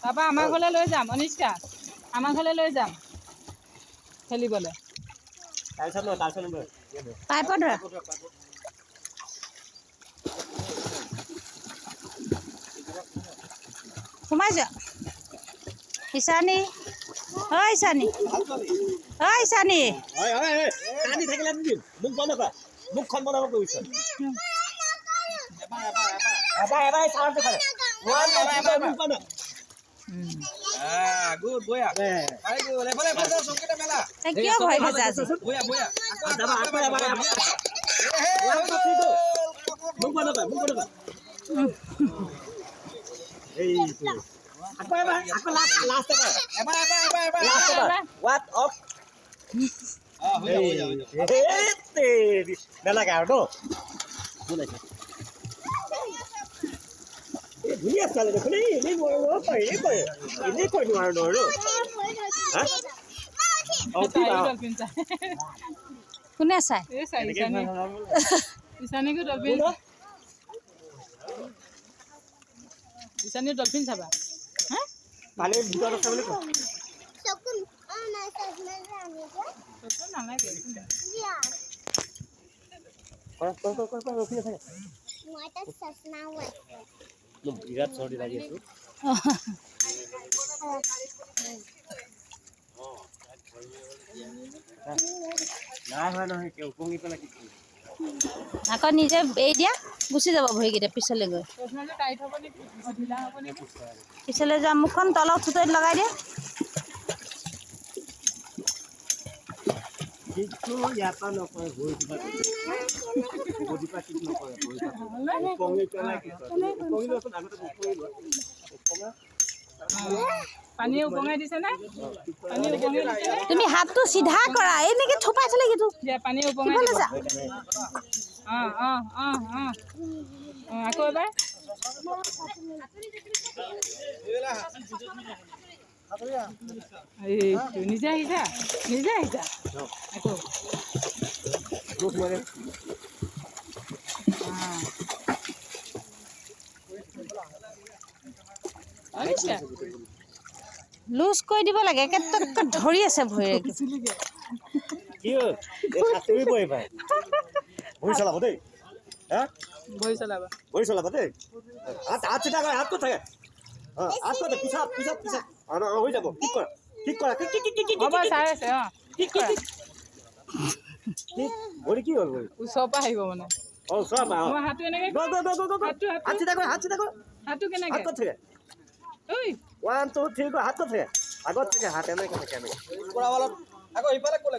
তাৰপৰা আমাৰ ঘৰলৈ লৈ যাম অনিষ্কা আমাৰ ঘৰলৈ লৈ যাম খেলিবলৈ পাইপত ধৰা সোমাই যা ইছানী ঐ ইছানী ঐ ইছানী কান্দি থাকিলে মোক বন্ধ কৰা মুখখন বনাব কৈছে এবাৰ চাউণ্ড দেখালে মোক বন্ধ গুড বয়া আই গো লেভেল লেভেল সংকেত মেলা কিয় ভয় খাইছা আজি বয়া বয়া যাবা এবাৰ মোক বন্ধ কৰা এই আকৌ লাষ্ট এবাৰ what of নালাগে আৰু ধুনীয়া চালে দেখোন এনেই কৈ নোৱাৰো কোনে চাই ইছানী ডলফিন চাবা পানীৰ ভিতৰত আছে বুলি কয় ৰখি আছে বিৰাট চৰ্দি লাগি আছো নাই হয় নহয় উপঙি পেলাই কি আকৌ নিজে এৰি দিয়া গুচি যাব ভৰিকেইটা পিছলৈ গৈ পিছলৈ যোৱা মুখখন তলত চুতৰিত লগাই দিয়ে ইয়াৰ পৰা নকৰে পানী উপঙাই দিছে নে তুমি হাতটো চিধা কৰা এনেকে থোপাই থলে কিটো পানী উপঙাই দিছা আকৌ এবাৰ নিজে আহিছা আকৌ লুজ কৰি দিব লাগে একে ধৰি আছে ভৰি চলাব দেই ভৰি চলাবা দেই হাত চিধা কৰে হাত ক'ত থাকে হাত ক'ত পিছত হৈ যাব ঠিক কৰা চাই আছে ভৰি কি হ'ল ওচৰৰ পৰা আহিব মানে হাতটো এনেকে হাতটো কেনেকে হাত ক'ত থাকে 1 2 3 হাত ক'ত থাকে আগত থাকে হাত এনেকে থাকে আকৌ ইফালে ক'লে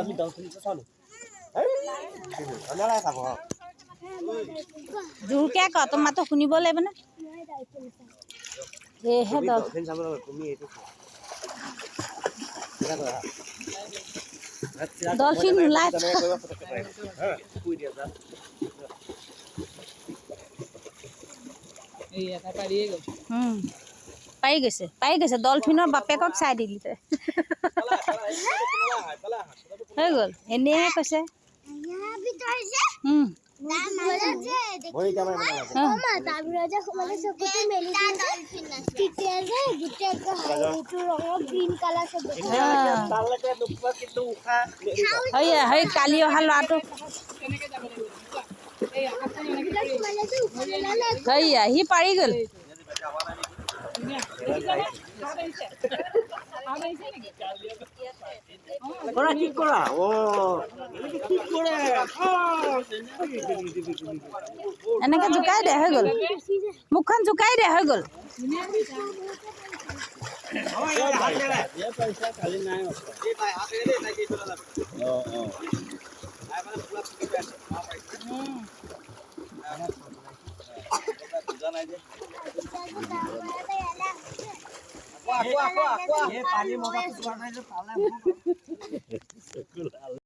আমি জোৰকে ক তোমাৰ মাতটো শুনিব লাগিব না সেয়েহে ডলফিন ওলাই পাৰি গৈছে ডলফিনৰ বাপেকক চাই দিলি তই হৈ গ'ল এনেহে কৈছে কালি অহা ল'ৰাটো সি পাৰি গ'ল এনেকে জোকাই দে হৈ গ'ল মুখখন জোকাই দে হৈ গ'ল পানী